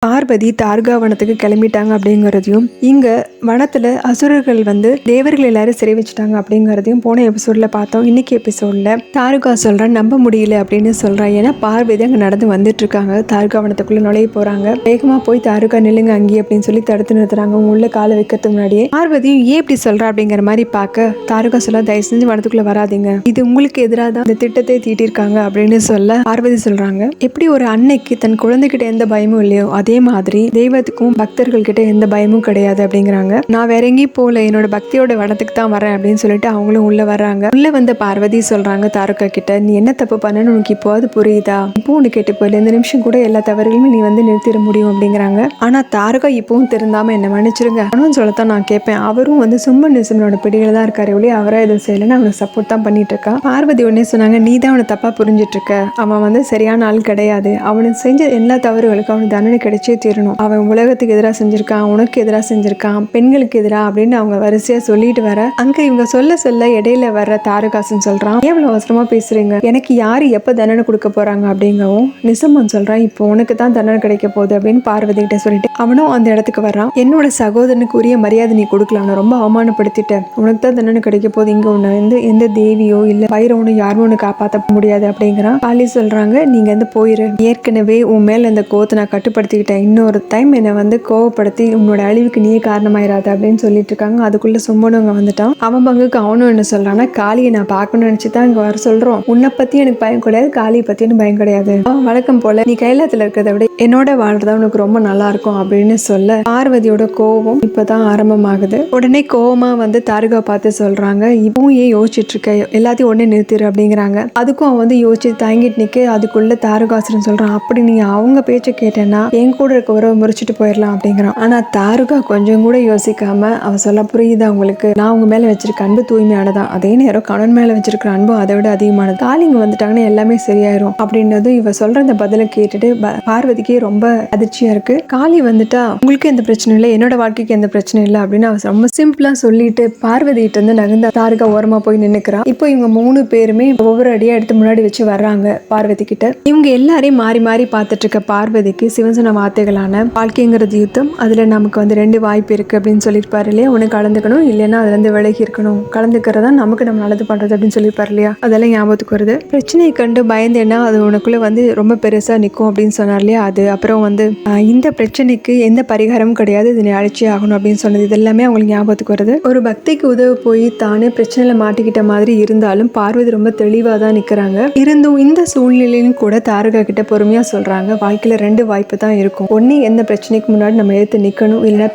பார்வதி தார்கா வனத்துக்கு கிளம்பிட்டாங்க அப்படிங்கிறதையும், இங்க வனத்துல அசுரர்கள் வந்து தேவர்கள் எல்லாரும் சிறை வச்சுட்டாங்க அப்படிங்கிறதையும் போன எபிசோட்ல பார்த்தோம். இன்னைக்கு எபிசோட்ல தாருகா சொல்றான் நம்ப முடியல அப்படின்னு சொல்றான். ஏன்னா பார்வதி அங்க நடந்து வந்துட்டு இருக்காங்க. தாருகா வனத்துக்குள்ள நுழைய போறாங்க. வேகமா போய் தாருகா நில்லுங்க அங்கேயே அப்படின்னு சொல்லி தடுத்து நிறுத்துறாங்க. உள்ள காலை வைக்கிறதுக்கு முன்னாடியே பார்வதியும் ஏன் இப்படி சொல்றா அப்படிங்கிற மாதிரி பார்க்க தாருகா சொல்ல, தயவு செஞ்சு வனத்துக்குள்ள வராதிங்க, இது உங்களுக்கு எதிராக தான் இந்த திட்டத்தை தீட்டிருக்காங்க அப்படின்னு சொல்ல பார்வதி சொல்றாங்க, எப்படி ஒரு அன்னைக்கு தன் குழந்தைகிட்ட எந்த பயமும் இல்லையோ அதே மாதிரி தெய்வத்துக்கும் பக்தர்கள் கிட்ட எந்த பயமும் கிடையாது அப்படிங்கிறாங்க. நான் வேற எங்கேயும் போல, என்னோட பக்தியோட வனத்துக்கு தான் வரேன் அப்படின்னு சொல்லிட்டு அவங்களும் உள்ள வர்றாங்க. உள்ள வந்த பார்வதி சொல்றாங்க தாருகா கிட்ட, நீ என்ன தப்பு பண்ணன்னு உனக்கு இப்போது புரியுதா? இப்போ உனக்கு கேட்டு போயில இந்த நிமிஷம் கூட எல்லா தவறுகளுமே நீ வந்து நிறுத்திட முடியும் அப்படிங்கிறாங்க. ஆனா தாருகா இப்பவும் திருந்தாம என்ன மன்னிச்சிருங்க அவனும் சொல்லத்தான் நான் கேட்பேன். அவரும் வந்து சும்மன் நிசமனோட பிடிகளை தான் இருக்காரு ஒளி அவரா எதுவும் செய்யலன்னு அவனுக்கு சப்போர்ட் தான் பண்ணிட்டு இருக்கா. பார்வதி உடனே சொன்னாங்க, நீ தான் அவனை தப்பா புரிஞ்சிட்டு இருக்க, அவன் வந்து சரியான ஆள் கிடையாது, அவனுக்கு செஞ்ச எல்லா தவறுகளுக்கும் அவனுக்கு தண்டனை கிடைச்சே தீரணும், அவன் உலகத்துக்கு எதிராக செஞ்சிருக்கான், உனக்கு எதிராக செஞ்சிருக்கான், பெண்களுக்கு எதிராக அப்படின்னு அவங்க வரிசையா சொல்லிட்டு வர அங்க இவங்க சொல்ல இடையில வர்ற தாருகாசன் சொல்றான், எவ்வளவு அவசரமா பேசுறீங்க, எனக்கு யாரு எப்ப தண்டனை கொடுக்க போறாங்க அப்படிங்கவும் நிசம்மன் சொல்றான், இப்போ உனக்கு தான் தண்டனை கிடைக்க போகுது அப்படின்னு பார்வதி கிட்ட சொல்லிட்டு அவனும் அந்த இடத்துக்கு வர்றான். என்னோட சகோதரனுக்கு உரிய மரியாதை நீ கொடுக்கலாம், ரொம்ப அவமானப்படுத்திட்ட, உனக்கு தான் தண்டனை கிடைக்க போகுது, இங்க உன்னை வந்து எந்த தேவியோ இல்ல பைரவனோ யாரும் உன்னை காப்பாற்ற முடியாது அப்படிங்கிறான். காளி சொல்றாங்க, நீங்க வந்து போயிரு, ஏற்கனவே உன் மேல இந்த கோவத்தை நான் கட்டுப்படுத்திக்கிட்டேன், இன்னொரு டைம் என்னை வந்து கோவப்படுத்தி உன்னோட அழிவுக்கு நீயே காரணமாயிராது அப்படின்னு சொல்லிட்டு இருக்காங்க. அதுக்குள்ள சும்மனுங்க வந்துட்டான். அவன் பங்குக்கு அவனும் என்ன சொல்றான்னா, காளியை நான் பார்க்கணும்னு நினைச்சுதான் இங்க வர சொல்றோம், உன்னை பத்தி எனக்கு பயம் கிடையாது, காளியை பத்தி எனக்கு பயம் கிடையாது, அவன் வழக்கம் போல நீ கைலாயத்துல இருக்கிறத விட என்னோட வாழ்றதா உனக்கு ரொம்ப நல்லா இருக்கும் அப்படின்னு சொல்ல பார்வதியோட கோவம் இப்பதான் ஆரம்பமாகுது. உடனே கோவமா வந்து தாருகா பார்த்து சொல்றாங்க, இப்பவும் ஏன் யோசிச்சுட்டு இருக்க, எல்லாத்தையும் உடனே நிறுத்திடு அப்படிங்கிறாங்க. அதுக்கும் அவன் வந்து யோசிச்சு தாங்கிட்டு நிக்க அதுக்குள்ள தாருகாசுரன் சொல்றான், அப்படி நீ அவங்க பேச்ச கேட்டேன்னா என் கூட இருக்க உறவை முறிச்சிட்டு போயிடலாம் அப்படிங்கிறான். ஆனா தாருகா கொஞ்சம் கூட யோசிக்காம அவ சொல்ல, புரியுதா உங்களுக்கு, நான் உங்க மேல வச்சிருக்க அன்பு தூய்மையானதான், அதே நேரம் கணவன் மேல வச்சிருக்கிற அன்பும் அதை விட அதிகமானது, காளிங்க வந்துட்டாங்கன்னா எல்லாமே சரியாயிரும் அப்படின்றதும் இவ சொல்ற இந்த பதிலை கேட்டுட்டு பார்வதிக்கே ரொம்ப அதிர்ச்சியா இருக்கு. காளி வந்துட்டா உங்களுக்கு எந்த பிரச்சனை இல்லை, என்னோட வாழ்க்கைக்கு எந்த பிரச்சனை இல்லை அப்படின்னு அவ ரொம்ப சிம்பிளா சொல்லிட்டு பார்வதி கிட்ட இருந்து நகர்ந்த தாருகா ஓரமா போய் நின்னுக்கிறா. இப்போ இவங்க 3 பேருமே ஒவ்வொரு அடியா எடுத்து முன்னாடி வச்சு வர்றாங்க பார்வதி கிட்ட. இவங்க எல்லாரையும் மாறி மாறி பார்த்துட்டு இருக்க பார்வதிக்கு சிவன் சொன்ன வார்த்தைகளான வாழ்க்கைங்கிறது யுத்தம், அதுல நமக்கு வந்து 2 வாய்ப்பு இருக்கு அப்படின்னு சொல்லியிருப்பாரு இல்லையா, ஒண்ணு கலந்துக்கணும் இல்லைன்னா அதுல இருந்து விலகி இருக்கணும், கலந்துக்கிறதா நமக்கு நம்ம நல்லது பண்றது அப்படின்னு சொல்லியிருப்பாரு இல்லையா, அதெல்லாம் ஞாபகத்துக்கு வருது. பிரச்சனையை கண்டு பயந்தேன்னா அது உனக்குள்ள வந்து ரொம்ப பெருசா நிற்கும் அப்படின்னு சொன்னார் இல்லையா, அது அப்புறம் வந்து இந்த பிரச்சனைக்கு எந்த பரிகாரமும் கிடையாது, இதனை அழிச்சே ஆகணும் அப்படின்னு சொன்னது, இது எல்லாமே அவங்களுக்கு ஞாபகத்துக்கு வருது. ஒரு பக்திக்கு உதவ போய் தானே பிரச்சனையில மாட்டிக்கிட்ட மாதிரி இருந்தாலும் பார்வதி ரொம்ப தெளிவா தான் நிக்கிறாங்க. இருந்தும் இந்த சூழ்நிலையிலும் கூட தாரகா கிட்ட பொறுமையா சொல்றாங்க, வாழ்க்கையில 2 வாய்ப்பு தான் இருக்கும், ஒண்ணு எந்த பிரச்சனைக்கு முன்னாடி நம்ம எதிர்த்து நிக்கணும், இல்லைன்னா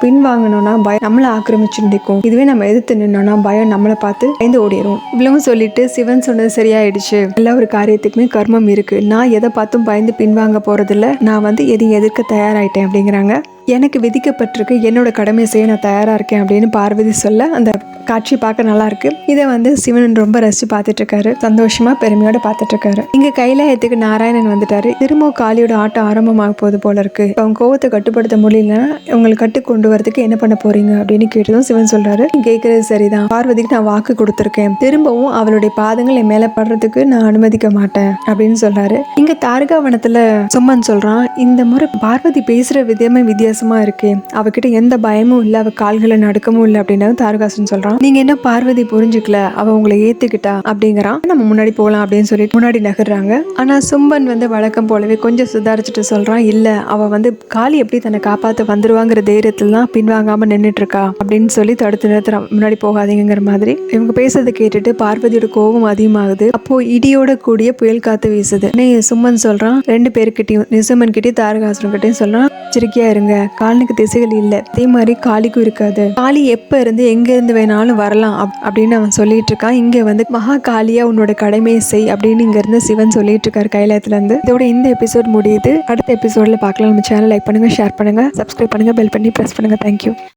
பின்வாங்கணும்னா பயம் நம்மளை ஆக்கிரமிச்சு நிற்கும், இதுவே நம்ம எதிர்த்து நின்னோம்னா பயம் நம்மளை பார்த்து பயந்து ஓடிடும். இவ்வளவும் சொல்லிட்டு சிவன் சொன்னது சரியாயிடுச்சு, எல்லா ஒரு காரியத்துக்குமே கர்மம் இருக்கு, நான் எதை பார்த்தும் பயந்து பின்வாங்க போறதில்ல, நான் வந்து எதையும் எதிர்க்க தயாராயிட்டேன் அப்படிங்கிறாங்க. எனக்கு விதிக்கப்பட்டிருக்கு, என்னோட கடமையை செய்ய நான் தயாரா இருக்கேன் அப்படின்னு பார்வதி சொல்ல அந்த காட்சி பார்க்க நல்லா இருக்கு. இதை வந்து சிவன் ரொம்ப ரசிச்சு பார்த்துட்டு இருக்காரு, சந்தோஷமா பெருமையோட பார்த்துட்டு இருக்காரு. இங்க கைலாயத்துக்கு நாராயணன் வந்துட்டாரு. திரும்ப காளியோட ஆட்டம் ஆரம்பமாக போகுது போல இருக்கு, அவங்க கோவத்தை கட்டுப்படுத்த முடியலன்னா உங்களுக்கு கட்டு கொண்டு வரதுக்கு என்ன பண்ண போறீங்க அப்படின்னு கேட்டதும் சிவன் சொல்றாரு, கேட்கறது சரிதான், பார்வதிக்கு நான் வாக்கு கொடுத்துருக்கேன், திரும்பவும் அவளுடைய பாதங்கள் என் மேல படுறதுக்கு நான் அனுமதிக்க மாட்டேன் அப்படின்னு சொல்றாரு. இங்க தாரகா வனத்துல சும்மன் சொல்றான், இந்த முறை பார்வதி பேசுற விதமே வித்தியாசமா இருக்கு, அவகிட்ட எந்த பயமும் இல்ல, அவ கால்களை நடுக்கமும் இல்லை அப்படின்னு தாரகாசன் சொல்றான். நீங்க என்ன பார்வதி புரிஞ்சுக்கல, அவ உங்களை ஏத்துக்கிட்டா அப்படிங்கிறான். நம்ம முன்னாடி போலாம் அப்படின்னு சொல்லிட்டு முன்னாடி நகர்றாங்க. ஆனா சும்பன் வந்து வழக்கம் போலவே கொஞ்சம் சுதாரிச்சுட்டு சொல்றான், இல்ல அவ வந்து காளி எப்படி தன்னை காப்பாத்த வந்துருவாங்கிற தைரியத்துல தான் பின்வாங்காம நின்றுட்டு இருக்கா அப்படின்னு சொல்லி தடுத்து நிறுத்துறான், முன்னாடி போகாதீங்கிற மாதிரி. இவங்க பேசுறதை கேட்டுட்டு பார்வதியோட கோபம் அதிகமாகுது. அப்போ இடியோட கூடிய புயல் காத்து வீசுது. சும்மன் சொல்றான், 2 பேருக்கிட்டையும் நிசம்மன் கிட்டயும் தாரகாசுரன் கிட்டையும் சொல்றான், எச்சரிக்கையா இருங்க, காலனுக்கு திசைகள் இல்ல, அதே மாதிரி காளிக்கும் இருக்காது, காளி எப்ப இருந்து எங்க இருந்து வேணாலும் வரலாம் அப்படின்னு அவன் சொல்லிட்டு இருக்கான். இங்க வந்து மகா காளியா உன்னோட கடமையை செய் அப்படின்னு இங்க இருந்து சிவன் சொல்லிட்டு இருக்காரு கைலாயத்துல இருந்து. இதோட இந்த எபிசோட் முடியுது. அடுத்த எபிசோட்ல பார்க்கலாம். நம்ம சேனல் லைக் பண்ணுங்க, ஷேர் பண்ணுங்க, சப்ஸ்கிரைப் பண்ணுங்க, பெல் பண்ணி பிரஸ் பண்ணுங்க. தேங்க்யூ.